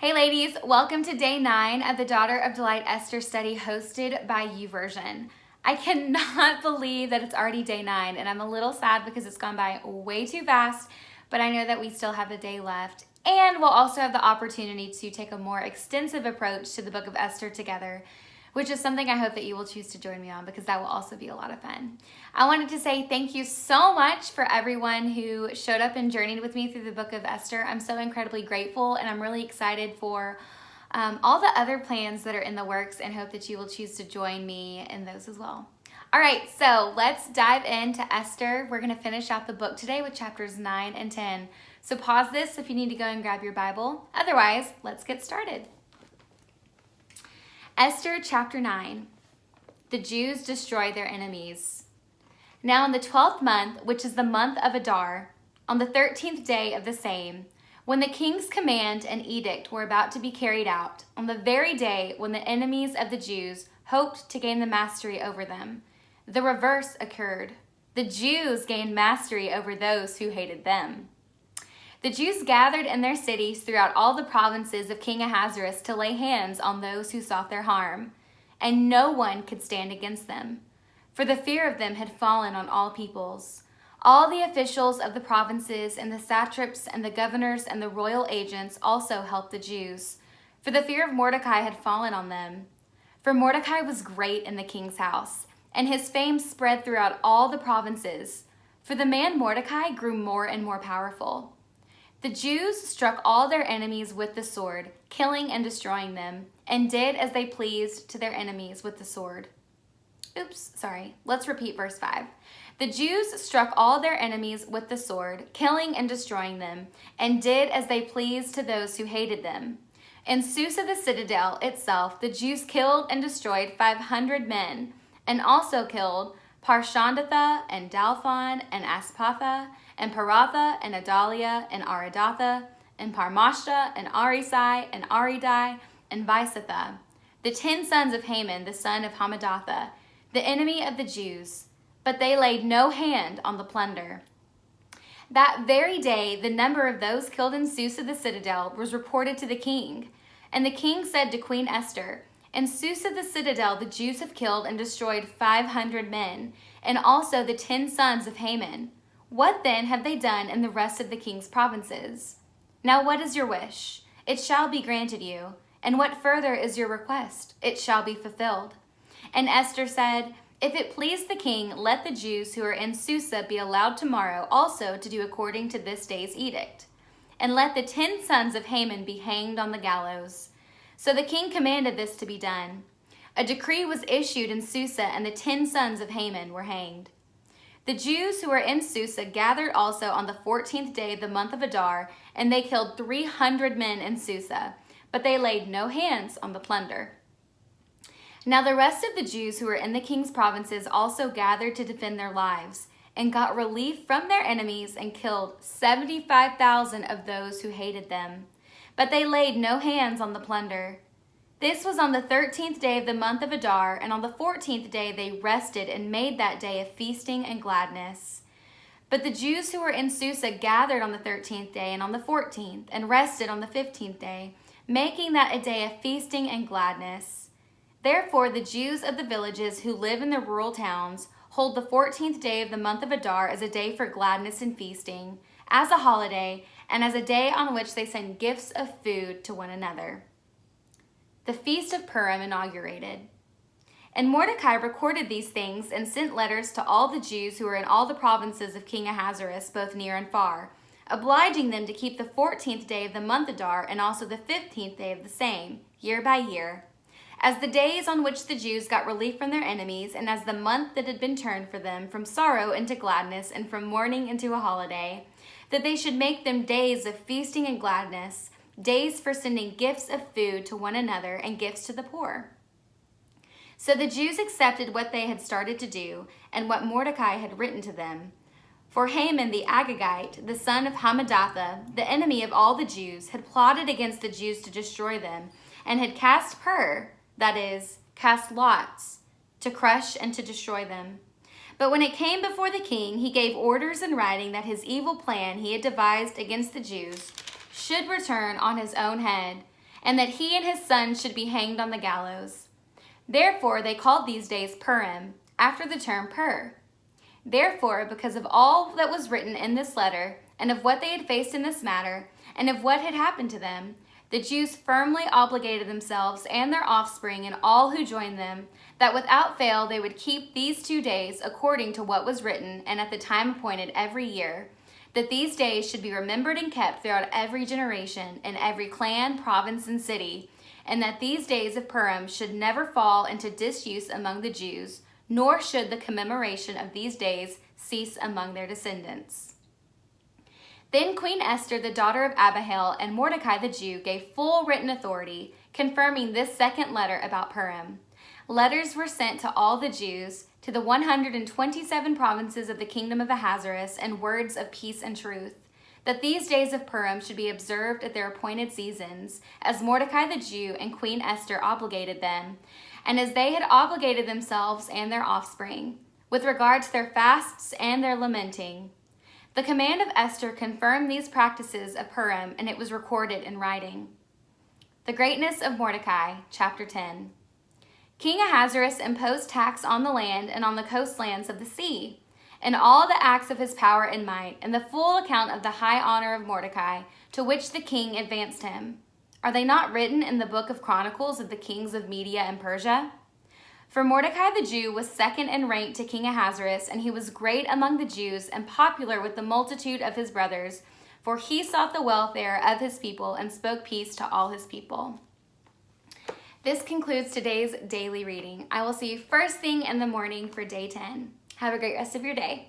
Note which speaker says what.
Speaker 1: Hey ladies, welcome to day 9 of the Daughter of Delight Esther study hosted by YouVersion. I cannot believe that it's already day 9 and I'm a little sad because it's gone by way too fast, but I know that we still have a day left and we'll also have the opportunity to take a more extensive approach to the book of Esther together, which is something I hope that you will choose to join me on because that will also be a lot of fun. I wanted to say thank you so much for everyone who showed up and journeyed with me through the book of Esther. I'm so incredibly grateful and I'm really excited for all the other plans that are in the works and hope that you will choose to join me in those as well. All right, so let's dive into Esther. We're going to finish out the book today with chapters 9 and 10. So pause this if you need to go and grab your Bible. Otherwise, let's get started. Esther chapter 9. The Jews destroy their enemies. Now in the 12th month, which is the month of Adar, on the 13th day of the same, when the king's command and edict were about to be carried out, on the very day when the enemies of the Jews hoped to gain the mastery over them, the reverse occurred. The Jews gained mastery over those who hated them. The Jews gathered in their cities throughout all the provinces of King Ahasuerus to lay hands on those who sought their harm, and no one could stand against them, for the fear of them had fallen on all peoples. All the officials of the provinces and the satraps and the governors and the royal agents also helped the Jews, for the fear of Mordecai had fallen on them. For Mordecai was great in the king's house, and his fame spread throughout all the provinces, for the man Mordecai grew more and more powerful. The Jews struck all their enemies with the sword, killing and destroying them, and did as they pleased to their enemies with the sword. Let's repeat verse 5. The Jews struck all their enemies with the sword, killing and destroying them, and did as they pleased to those who hated them. In Susa the citadel itself, the Jews killed and destroyed 500 men, and also killed Parshandatha and Dalphon and Aspatha and Paratha and Adalia and Aridatha and Parmashta and Arisai and Aridai and Visatha, the 10 sons of Haman, the son of Hammedatha, the enemy of the Jews, but they laid no hand on the plunder. That very day, the number of those killed in Susa the citadel was reported to the king. And the king said to Queen Esther, "In Susa the citadel the Jews have killed and destroyed 500 men, and also the 10 sons of Haman. What then have they done in the rest of the king's provinces? Now what is your wish? It shall be granted you. And what further is your request? It shall be fulfilled." And Esther said, "If it please the king, let the Jews who are in Susa be allowed tomorrow also to do according to this day's edict. And let the 10 sons of Haman be hanged on the gallows." So the king commanded this to be done. A decree was issued in Susa, and the 10 sons of Haman were hanged. The Jews who were in Susa gathered also on the 14th day of the month of Adar, and they killed 300 men in Susa, but they laid no hands on the plunder. Now the rest of the Jews who were in the king's provinces also gathered to defend their lives, and got relief from their enemies and killed 75,000 of those who hated them. But they laid no hands on the plunder. This was on the 13th day of the month of Adar, and on the 14th day they rested and made that day a feasting and gladness. But the Jews who were in Susa gathered on the 13th day and on the 14th, and rested on the 15th day, making that a day of feasting and gladness. Therefore the Jews of the villages who live in the rural towns hold the 14th day of the month of Adar as a day for gladness and feasting, as a holiday, and as a day on which they send gifts of food to one another. The Feast of Purim inaugurated. And Mordecai recorded these things and sent letters to all the Jews who were in all the provinces of King Ahasuerus, both near and far, obliging them to keep the 14th day of the month Adar and also the 15th day of the same, year by year, as the days on which the Jews got relief from their enemies, and as the month that had been turned for them from sorrow into gladness and from mourning into a holiday, that they should make them days of feasting and gladness, days for sending gifts of food to one another and gifts to the poor. So the Jews accepted what they had started to do and what Mordecai had written to them. For Haman the Agagite, the son of Hammedatha, the enemy of all the Jews, had plotted against the Jews to destroy them, and had cast that is, cast lots, to crush and to destroy them. But when it came before the king, he gave orders in writing that his evil plan he had devised against the Jews should return on his own head, and that he and his sons should be hanged on the gallows. Therefore they called these days Purim, after the term pur. Therefore, because of all that was written in this letter, and of what they had faced in this matter, and of what had happened to them, the Jews firmly obligated themselves and their offspring and all who joined them, that without fail they would keep these 2 days according to what was written and at the time appointed every year, that these days should be remembered and kept throughout every generation, in every clan, province, and city, and that these days of Purim should never fall into disuse among the Jews, nor should the commemoration of these days cease among their descendants. Then Queen Esther, the daughter of Abihail, and Mordecai the Jew gave full written authority, confirming this second letter about Purim. Letters were sent to all the Jews, to the 127 provinces of the kingdom of Ahasuerus, and words of peace and truth, that these days of Purim should be observed at their appointed seasons, as Mordecai the Jew and Queen Esther obligated them, and as they had obligated themselves and their offspring, with regard to their fasts and their lamenting. The command of Esther confirmed these practices of Purim, and it was recorded in writing. The greatness of Mordecai, chapter 10. King Ahasuerus imposed tax on the land and on the coastlands of the sea, and all the acts of his power and might, and the full account of the high honor of Mordecai, to which the king advanced him. Are they not written in the book of Chronicles of the kings of Media and Persia? For Mordecai the Jew was second in rank to King Ahasuerus, and he was great among the Jews and popular with the multitude of his brothers, for he sought the welfare of his people and spoke peace to all his people. This concludes today's daily reading. I will see you first thing in the morning for day 10. Have a great rest of your day.